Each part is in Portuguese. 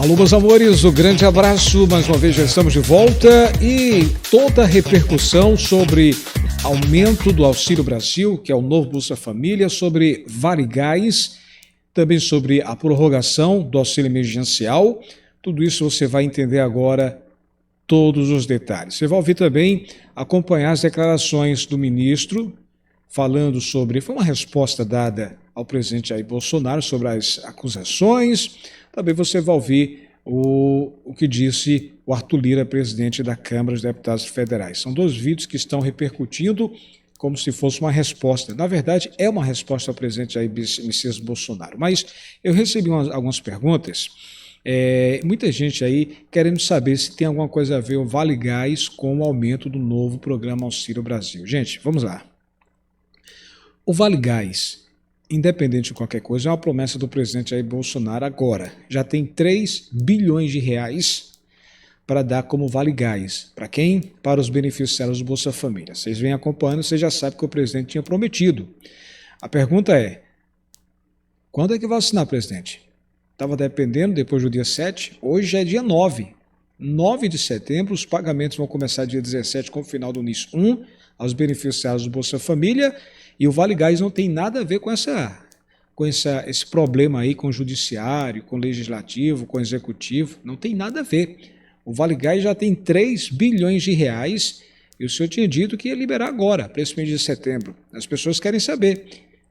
Alô, meus amores, um grande abraço, mais uma vez já estamos de volta e toda a repercussão sobre aumento do Auxílio Brasil, que é o novo Bolsa Família, sobre Vale Gás, também sobre a prorrogação do auxílio emergencial, tudo isso você vai entender agora todos os detalhes. Você vai ouvir também, acompanhar as declarações do ministro, falando sobre, foi uma resposta dada ao presidente Jair Bolsonaro sobre as acusações. Também você vai ouvir o que disse o Arthur Lira, presidente da Câmara dos Deputados Federais. São dois vídeos que estão repercutindo como se fosse uma resposta. Na verdade, é uma resposta ao presidente Jair Messias Bolsonaro. Mas eu recebi algumas perguntas, muita gente aí querendo saber se tem alguma coisa a ver o Vale Gás com o aumento do novo programa Auxílio Brasil. Gente, vamos lá. O Vale Gás, independente de qualquer coisa, é uma promessa do presidente Jair Bolsonaro agora. Já tem 3 bilhões de reais para dar como Vale Gás. Para quem? Para os beneficiários do Bolsa Família. Vocês vêm acompanhando, vocês já sabem que o presidente tinha prometido. A pergunta é, quando é que vai assinar, presidente? Estava dependendo depois do dia 7, hoje já é dia 9. 9 de setembro, os pagamentos vão começar dia 17 com o final do NIS 1 aos beneficiários do Bolsa Família. E o Vale Gás não tem nada a ver com esse problema aí com o judiciário, com o legislativo, com o executivo. Não tem nada a ver. O Vale Gás já tem 3 bilhões de reais e o senhor tinha dito que ia liberar agora, para esse mês de setembro. As pessoas querem saber.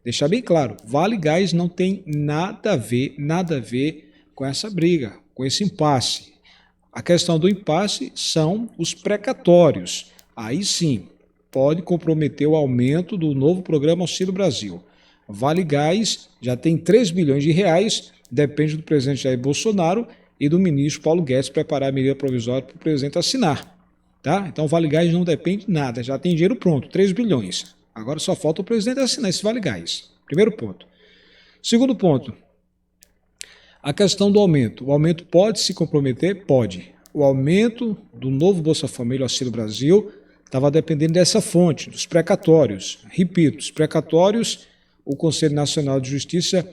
Deixar bem claro, Vale Gás não tem nada a ver com essa briga, com esse impasse. A questão do impasse são os precatórios. Aí sim, pode comprometer o aumento do novo programa Auxílio Brasil. Vale Gás já tem 3 bilhões de reais, depende do presidente Jair Bolsonaro e do ministro Paulo Guedes preparar a medida provisória para o presidente assinar. Tá? Então o Vale Gás não depende de nada, já tem dinheiro pronto, 3 bilhões. Agora só falta o presidente assinar esse Vale Gás. Primeiro ponto. Segundo ponto, a questão do aumento. O aumento pode se comprometer? Pode. O aumento do novo Bolsa Família Auxílio Brasil estava dependendo dessa fonte, dos precatórios. Repito, os precatórios, o Conselho Nacional de Justiça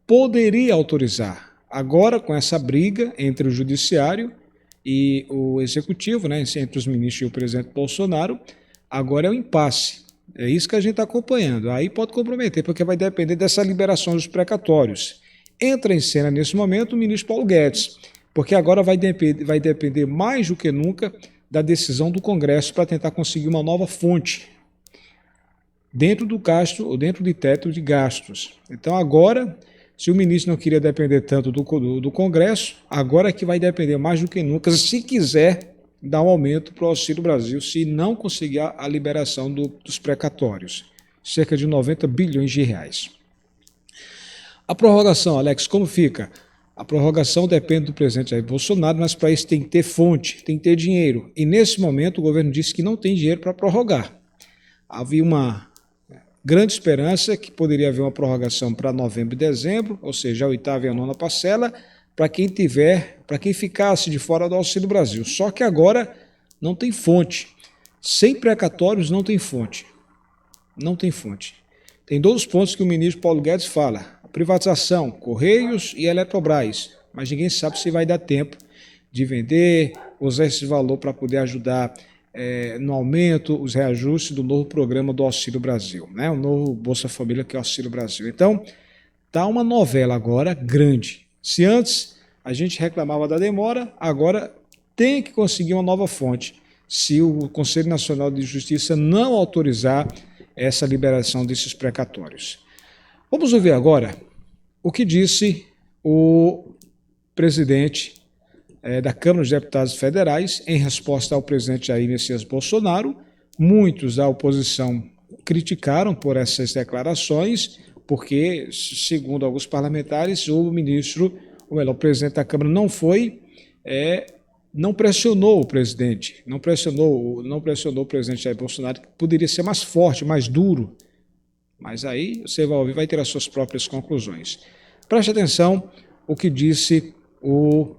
poderia autorizar. Agora, com essa briga entre o Judiciário e o Executivo, né, entre os ministros e o presidente Bolsonaro, agora é um impasse. É isso que a gente está acompanhando. Aí pode comprometer, porque vai depender dessa liberação dos precatórios. Entra em cena, nesse momento, o ministro Paulo Guedes, porque agora vai depender mais do que nunca da decisão do Congresso para tentar conseguir uma nova fonte dentro do gasto ou dentro de teto de gastos. Então agora, se o ministro não queria depender tanto do Congresso, agora é que vai depender mais do que nunca, se quiser dar um aumento para o Auxílio Brasil, se não conseguir a liberação dos precatórios, cerca de 90 bilhões de reais. A prorrogação, Alex, como fica? A prorrogação depende do presidente Jair Bolsonaro, mas para isso tem que ter fonte, tem que ter dinheiro. E nesse momento o governo disse que não tem dinheiro para prorrogar. Havia uma grande esperança que poderia haver uma prorrogação para novembro e dezembro, ou seja, a 8ª e a 9ª parcela, para quem ficasse de fora do Auxílio Brasil. Só que agora não tem fonte. Sem precatórios não tem fonte. Não tem fonte. Tem 2 pontos que o ministro Paulo Guedes fala. Privatização, Correios e Eletrobras, mas ninguém sabe se vai dar tempo de vender, usar esse valor para poder ajudar no aumento, os reajustes do novo programa do Auxílio Brasil, né? O novo Bolsa Família, que é o Auxílio Brasil. Então, está uma novela agora grande. Se antes a gente reclamava da demora, agora tem que conseguir uma nova fonte, se o Conselho Nacional de Justiça não autorizar essa liberação desses precatórios. Vamos ouvir agora o que disse o presidente da Câmara dos Deputados Federais em resposta ao presidente Jair Messias Bolsonaro. Muitos da oposição criticaram por essas declarações, porque, segundo alguns parlamentares, o presidente da Câmara não pressionou o presidente, não pressionou o presidente Jair Bolsonaro, que poderia ser mais forte, mais duro. Mas aí você vai ouvir, vai ter as suas próprias conclusões. Preste atenção o que disse o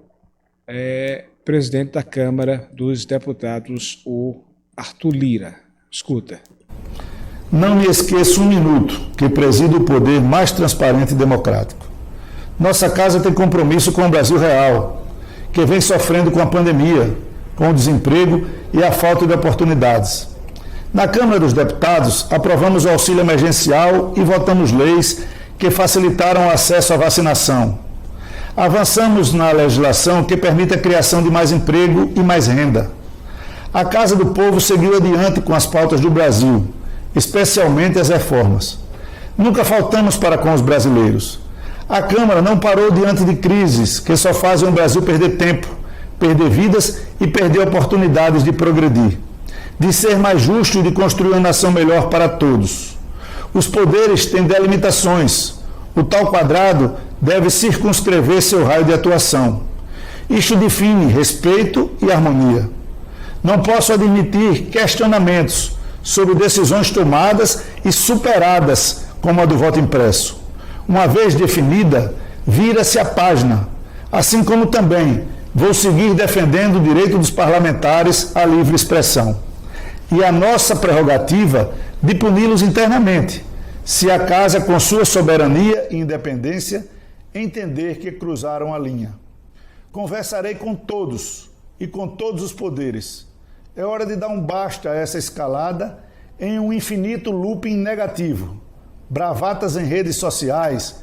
presidente da Câmara dos Deputados, o Arthur Lira. Escuta. Não me esqueço um minuto que presido o poder mais transparente e democrático. Nossa casa tem compromisso com o Brasil real que vem sofrendo com a pandemia, com o desemprego e a falta de oportunidades. Na Câmara dos Deputados, aprovamos o auxílio emergencial e votamos leis que facilitaram o acesso à vacinação. Avançamos na legislação que permite a criação de mais emprego e mais renda. A Casa do Povo seguiu adiante com as pautas do Brasil, especialmente as reformas. Nunca faltamos para com os brasileiros. A Câmara não parou diante de crises que só fazem o Brasil perder tempo, perder vidas e perder oportunidades de progredir, de ser mais justo e de construir uma nação melhor para todos. Os poderes têm delimitações. O tal quadrado deve circunscrever seu raio de atuação. Isto define respeito e harmonia. Não posso admitir questionamentos sobre decisões tomadas e superadas, como a do voto impresso. Uma vez definida, vira-se a página, assim como também vou seguir defendendo o direito dos parlamentares à livre expressão. E a nossa prerrogativa de puni-los internamente, se a Casa, com sua soberania e independência, entender que cruzaram a linha. Conversarei com todos e com todos os poderes. É hora de dar um basta a essa escalada em um infinito looping negativo. Bravatas em redes sociais,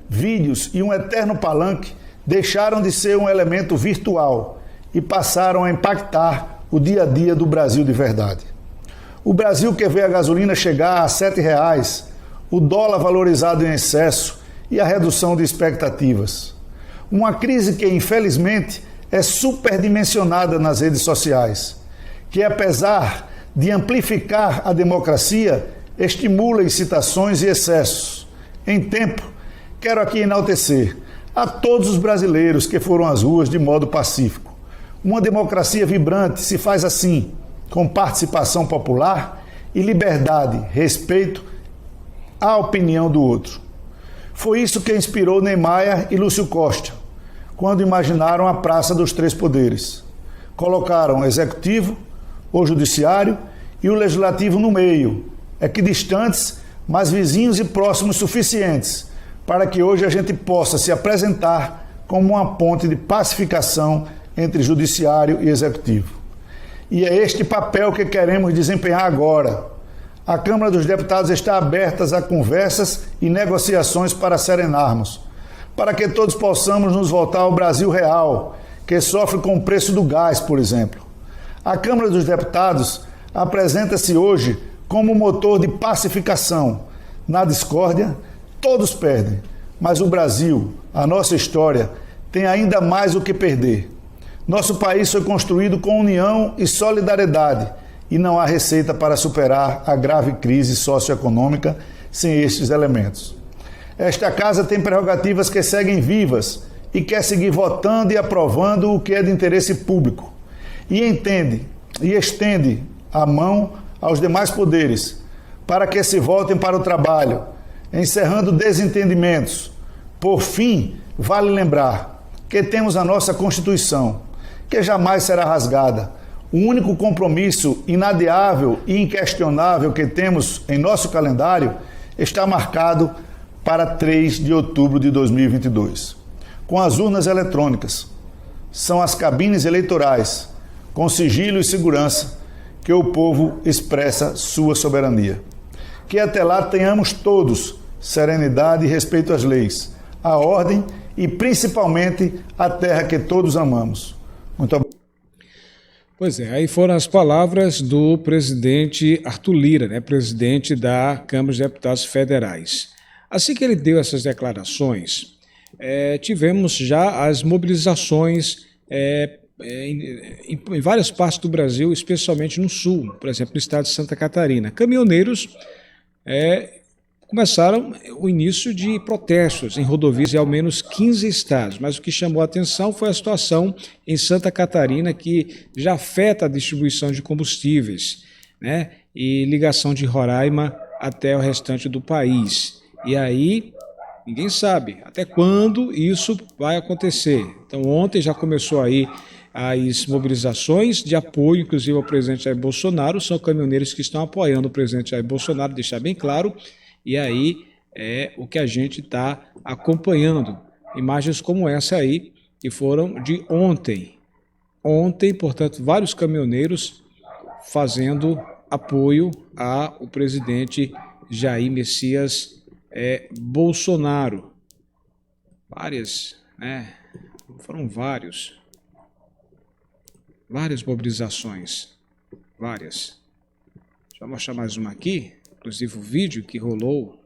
vídeos e um eterno palanque deixaram de ser um elemento virtual e passaram a impactar o dia a dia do Brasil de verdade. O Brasil que vê a gasolina chegar a R$ 7,00, o dólar valorizado em excesso e a redução de expectativas. Uma crise que, infelizmente, é superdimensionada nas redes sociais, que, apesar de amplificar a democracia, estimula incitações e excessos. Em tempo, quero aqui enaltecer a todos os brasileiros que foram às ruas de modo pacífico. Uma democracia vibrante se faz assim, com participação popular e liberdade, respeito à opinião do outro. Foi isso que inspirou Niemeyer e Lúcio Costa, quando imaginaram a Praça dos Três Poderes. Colocaram o Executivo, o Judiciário e o Legislativo no meio, equidistantes, mas vizinhos e próximos suficientes, para que hoje a gente possa se apresentar como uma ponte de pacificação entre Judiciário e Executivo. E é este papel que queremos desempenhar agora. A Câmara dos Deputados está aberta a conversas e negociações para serenarmos, para que todos possamos nos voltar ao Brasil real, que sofre com o preço do gás, por exemplo. A Câmara dos Deputados apresenta-se hoje como motor de pacificação. Na discórdia, todos perdem, mas o Brasil, a nossa história, tem ainda mais o que perder. Nosso país foi construído com união e solidariedade, e não há receita para superar a grave crise socioeconômica sem estes elementos. Esta Casa tem prerrogativas que seguem vivas e quer seguir votando e aprovando o que é de interesse público. E entende e estende a mão aos demais poderes para que se voltem para o trabalho, encerrando desentendimentos. Por fim, vale lembrar que temos a nossa Constituição, que jamais será rasgada. O único compromisso inadiável e inquestionável que temos em nosso calendário está marcado para 3 de outubro de 2022, com as urnas eletrônicas. São as cabines eleitorais, com sigilo e segurança, que o povo expressa sua soberania. Que até lá tenhamos todos serenidade e respeito às leis, à ordem e principalmente à terra que todos amamos. Muito obrigado. Pois é, aí foram as palavras do presidente Arthur Lira, presidente da Câmara dos Deputados Federais. Assim que ele deu essas declarações, tivemos já as mobilizações em várias partes do Brasil, especialmente no sul, por exemplo, no estado de Santa Catarina. Caminhoneiros começaram o início de protestos em rodovias em ao menos 15 estados, mas o que chamou a atenção foi a situação em Santa Catarina, que já afeta a distribuição de combustíveis, e ligação de Roraima até o restante do país. E aí, ninguém sabe até quando isso vai acontecer. Então, ontem já começou aí as mobilizações de apoio, inclusive ao presidente Jair Bolsonaro. São caminhoneiros que estão apoiando o presidente Jair Bolsonaro, deixar bem claro. E aí é o que a gente está acompanhando. Imagens como essa aí, que foram de ontem. Ontem, portanto, vários caminhoneiros fazendo apoio ao presidente Jair Messias Bolsonaro. Várias, né? Foram várias mobilizações, várias. Deixa eu mostrar mais uma aqui, inclusive o vídeo que rolou.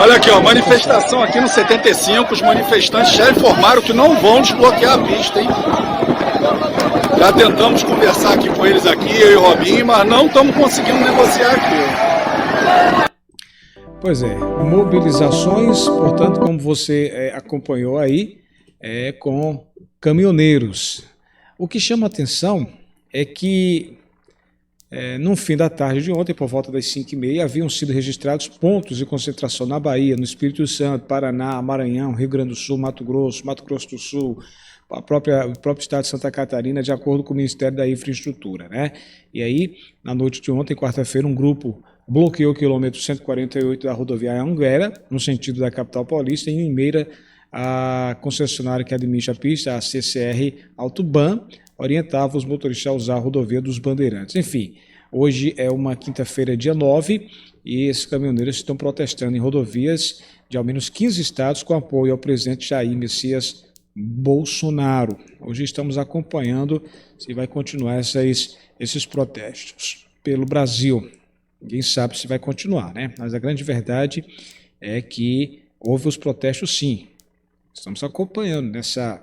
Olha aqui, ó, manifestação aqui no 75, os manifestantes já informaram que não vão desbloquear a pista, hein? Já tentamos conversar aqui com eles aqui, eu e o Robinho, mas não estamos conseguindo negociar aqui. Pois é, mobilizações, portanto, como você acompanhou aí, com caminhoneiros. O que chama atenção é que no fim da tarde de ontem, por volta das 5h30, haviam sido registrados pontos de concentração na Bahia, no Espírito Santo, Paraná, Maranhão, Rio Grande do Sul, Mato Grosso do Sul, o próprio estado de Santa Catarina, de acordo com o Ministério da Infraestrutura, né? E aí, na noite de ontem, quarta-feira, um grupo bloqueou o quilômetro 148 da rodoviária Anguera, no sentido da capital paulista, em Limeira, a concessionária que administra a pista, a CCR Autoban, orientava os motoristas a usar a rodovia dos Bandeirantes. Enfim, hoje é uma quinta-feira, dia 9, e esses caminhoneiros estão protestando em rodovias de ao menos 15 estados com apoio ao presidente Jair Messias Bolsonaro. Hoje estamos acompanhando se vai continuar esses protestos pelo Brasil. Ninguém sabe se vai continuar, né? Mas a grande verdade é que houve os protestos, sim. Estamos acompanhando nessa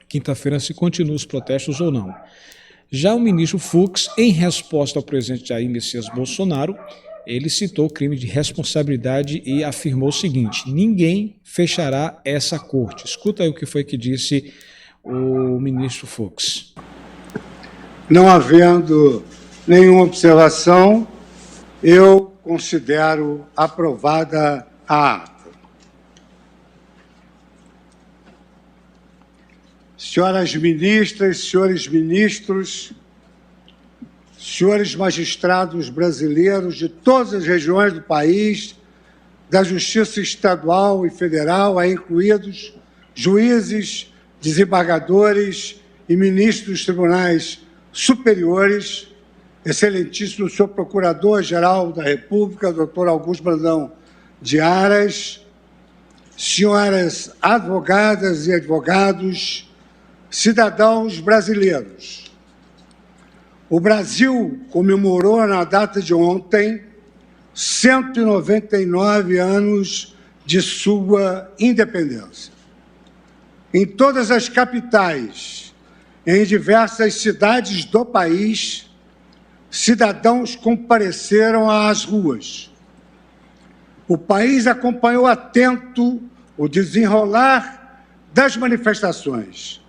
quinta-feira se continuam os protestos ou não. Já o ministro Fux, em resposta ao presidente Jair Messias Bolsonaro, ele citou o crime de responsabilidade e afirmou o seguinte: ninguém fechará essa corte. Escuta aí o que foi que disse o ministro Fux. Não havendo nenhuma observação, eu considero aprovada a ata. Senhoras ministras, senhores ministros, senhores magistrados brasileiros de todas as regiões do país, da Justiça Estadual e Federal, aí incluídos juízes, desembargadores e ministros dos tribunais superiores, excelentíssimo senhor Procurador-Geral da República, doutor Augusto Brandão de Aras, senhoras advogadas e advogados, cidadãos brasileiros. O Brasil comemorou na data de ontem 199 anos de sua independência. Em todas as capitais, em diversas cidades do país, cidadãos compareceram às ruas. O país acompanhou atento o desenrolar das manifestações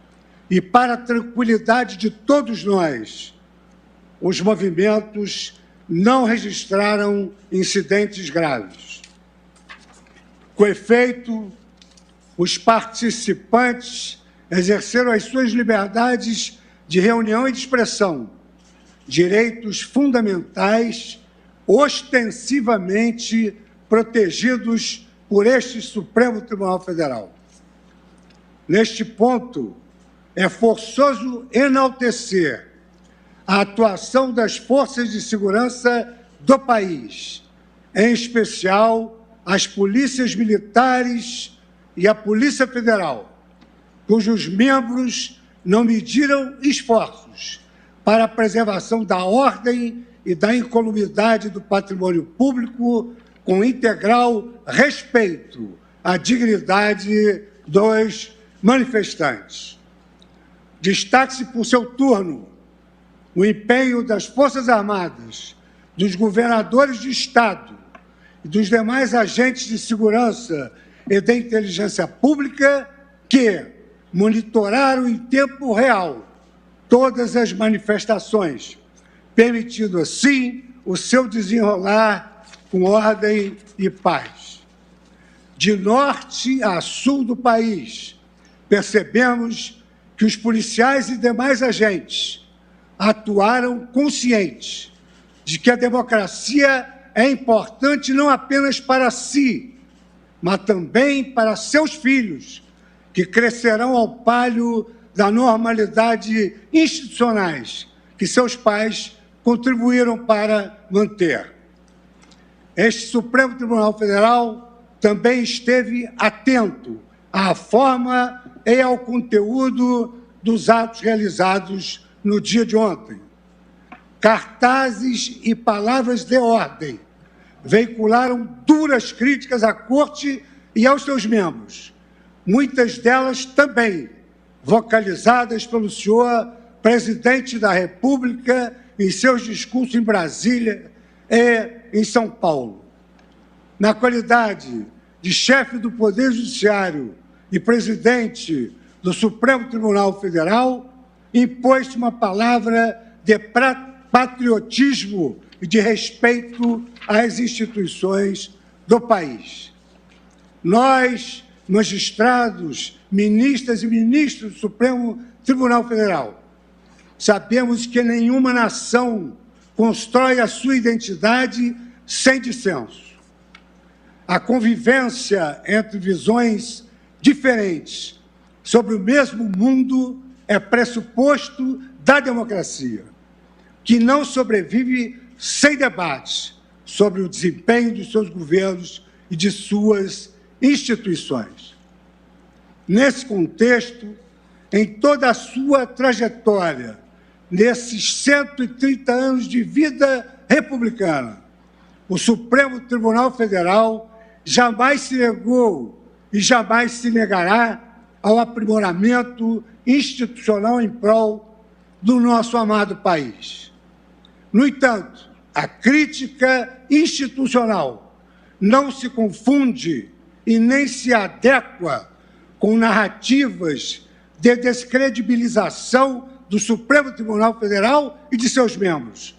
e, para a tranquilidade de todos nós, os movimentos não registraram incidentes graves. Com efeito, os participantes exerceram as suas liberdades de reunião e de expressão, direitos fundamentais ostensivamente protegidos por este Supremo Tribunal Federal. Neste ponto, é forçoso enaltecer a atuação das forças de segurança do país, em especial as polícias militares e a Polícia Federal, cujos membros não mediram esforços para a preservação da ordem e da incolumidade do patrimônio público, com integral respeito à dignidade dos manifestantes. Destaque-se por seu turno o empenho das Forças Armadas, dos governadores de Estado e dos demais agentes de segurança e da inteligência pública que monitoraram em tempo real todas as manifestações, permitindo assim o seu desenrolar com ordem e paz. De norte a sul do país, percebemos que os policiais e demais agentes atuaram conscientes de que a democracia é importante não apenas para si, mas também para seus filhos, que crescerão ao palio da normalidade institucionais que seus pais contribuíram para manter. Este Supremo Tribunal Federal também esteve atento à forma e ao conteúdo dos atos realizados no dia de ontem. Cartazes e palavras de ordem veicularam duras críticas à Corte e aos seus membros, muitas delas também vocalizadas pelo senhor presidente da República em seus discursos em Brasília e em São Paulo. Na qualidade de chefe do Poder Judiciário e presidente do Supremo Tribunal Federal, impôs uma palavra de patriotismo e de respeito às instituições do país. Nós, magistrados, ministras e ministros do Supremo Tribunal Federal, sabemos que nenhuma nação constrói a sua identidade sem dissenso. A convivência entre visões diferentes sobre o mesmo mundo é pressuposto da democracia, que não sobrevive sem debates sobre o desempenho de seus governos e de suas instituições. Nesse contexto, em toda a sua trajetória, nesses 130 anos de vida republicana, o Supremo Tribunal Federal jamais se negou e jamais se negará ao aprimoramento institucional em prol do nosso amado país. No entanto, a crítica institucional não se confunde e nem se adequa com narrativas de descredibilização do Supremo Tribunal Federal e de seus membros,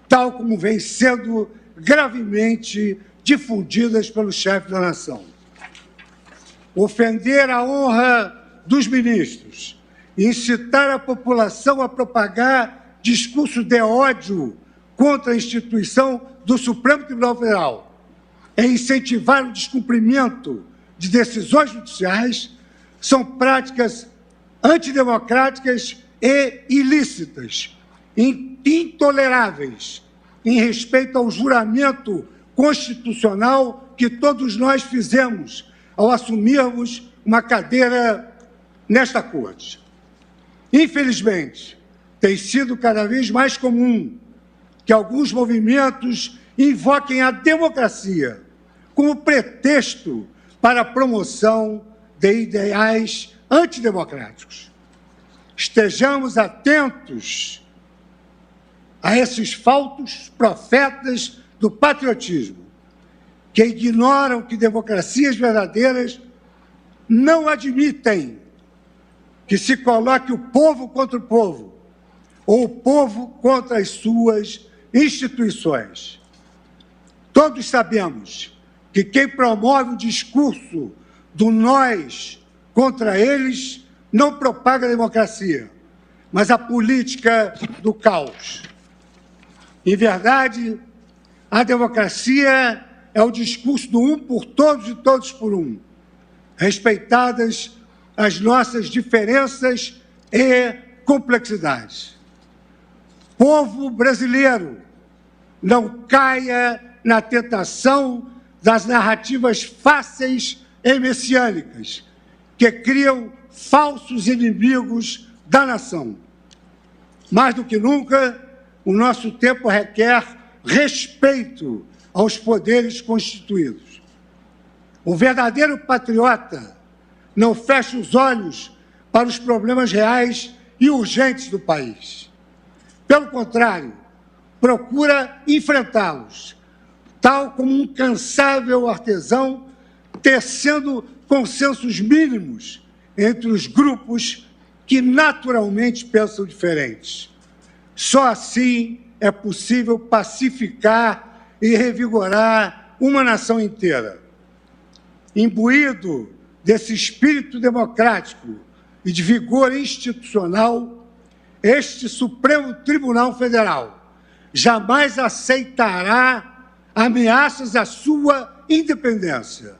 tal como vem sendo gravemente difundidas pelo chefe da nação. Ofender a honra dos ministros, incitar a população a propagar discurso de ódio contra a instituição do Supremo Tribunal Federal e incentivar o descumprimento de decisões judiciais são práticas antidemocráticas e ilícitas, intoleráveis, em respeito ao juramento constitucional que todos nós fizemos ao assumirmos uma cadeira nesta Corte. Infelizmente, tem sido cada vez mais comum que alguns movimentos invoquem a democracia como pretexto para a promoção de ideais antidemocráticos. Estejamos atentos a esses falsos profetas do patriotismo, que ignoram que democracias verdadeiras não admitem que se coloque o povo contra o povo, ou o povo contra as suas instituições. Todos sabemos que quem promove o discurso do nós contra eles não propaga a democracia, mas a política do caos. Em verdade, a democracia é o discurso do um por todos e todos por um, respeitadas as nossas diferenças e complexidades. Povo brasileiro, não caia na tentação das narrativas fáceis e messiânicas, que criam falsos inimigos da nação. Mais do que nunca, o nosso tempo requer respeito aos poderes constituídos. O verdadeiro patriota não fecha os olhos para os problemas reais e urgentes do país. Pelo contrário, procura enfrentá-los, tal como um incansável artesão tecendo consensos mínimos entre os grupos que naturalmente pensam diferentes. Só assim é possível pacificar e revigorar uma nação inteira. Imbuído desse espírito democrático e de vigor institucional, este Supremo Tribunal Federal jamais aceitará ameaças à sua independência,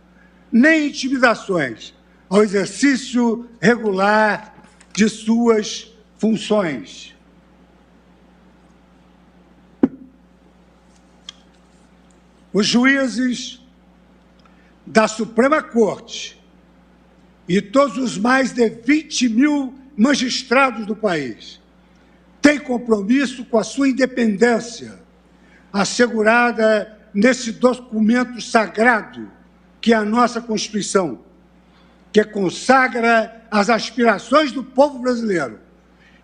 nem intimidações ao exercício regular de suas funções. Os juízes da Suprema Corte e todos os mais de 20 mil magistrados do país têm compromisso com a sua independência, assegurada nesse documento sagrado que é a nossa Constituição, que consagra as aspirações do povo brasileiro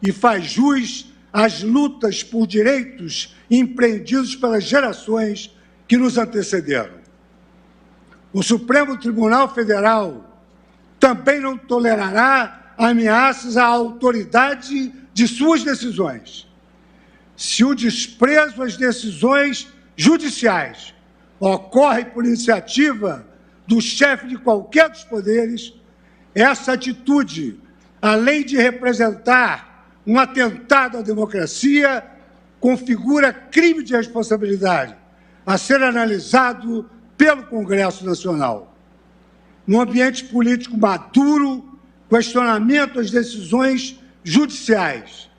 e faz jus às lutas por direitos empreendidos pelas gerações que nos antecederam. O Supremo Tribunal Federal também não tolerará ameaças à autoridade de suas decisões. Se o desprezo às decisões judiciais ocorre por iniciativa do chefe de qualquer dos poderes, essa atitude, além de representar um atentado à democracia, configura crime de responsabilidade a ser analisado pelo Congresso Nacional. No ambiente político maduro, questionamento às decisões judiciais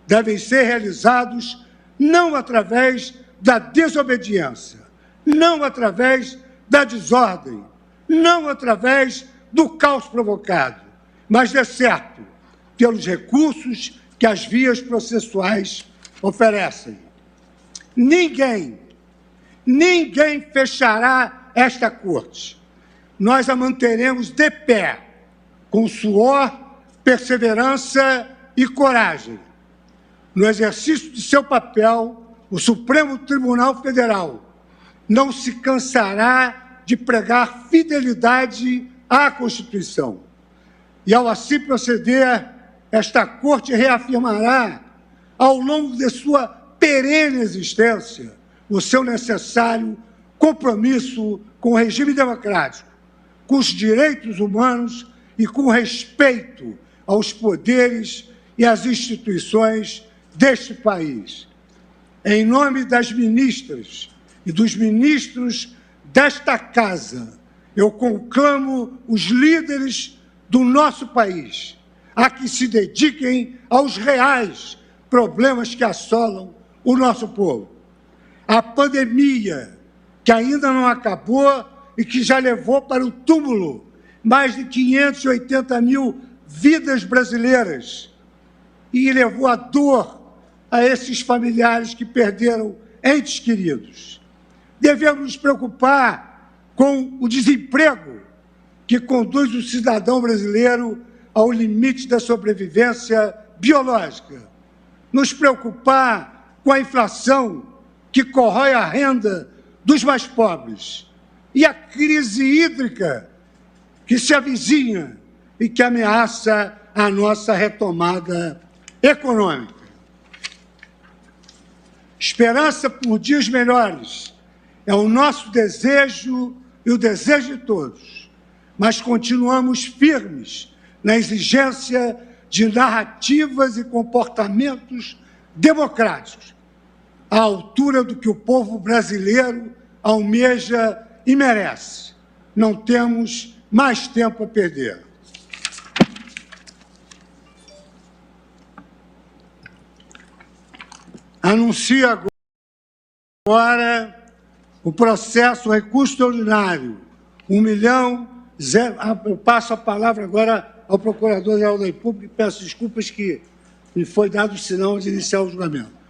devem ser realizados não através da desobediência, não através da desordem, não através do caos provocado, mas, de certo, pelos recursos que as vias processuais oferecem. Ninguém fechará esta corte. Nós a manteremos de pé, com suor, perseverança e coragem. No exercício de seu papel, o Supremo Tribunal Federal não se cansará de pregar fidelidade à Constituição. E, ao assim proceder, esta Corte reafirmará, ao longo de sua perene existência, o seu necessário compromisso com o regime democrático, com os direitos humanos e com respeito aos poderes e às instituições deste país. Em nome das ministras e dos ministros desta Casa, eu conclamo os líderes do nosso país a que se dediquem aos reais problemas que assolam o nosso povo. A pandemia, que ainda não acabou e que já levou para o túmulo mais de 580 mil vidas brasileiras e levou a dor a esses familiares que perderam entes queridos. Devemos nos preocupar com o desemprego que conduz o cidadão brasileiro ao limite da sobrevivência biológica. Nos preocupar com a inflação que corrói a renda dos mais pobres e a crise hídrica que se avizinha e que ameaça a nossa retomada econômica. Esperança por dias melhores é o nosso desejo e o desejo de todos, mas continuamos firmes na exigência de narrativas e comportamentos democráticos, à altura do que o povo brasileiro almeja e merece. Não temos mais tempo a perder. Anuncio agora o processo recurso extraordinário 1 milhão. Eu passo a palavra agora ao Procurador-Geral da República e peço desculpas que me foi dado o sinal de iniciar o julgamento.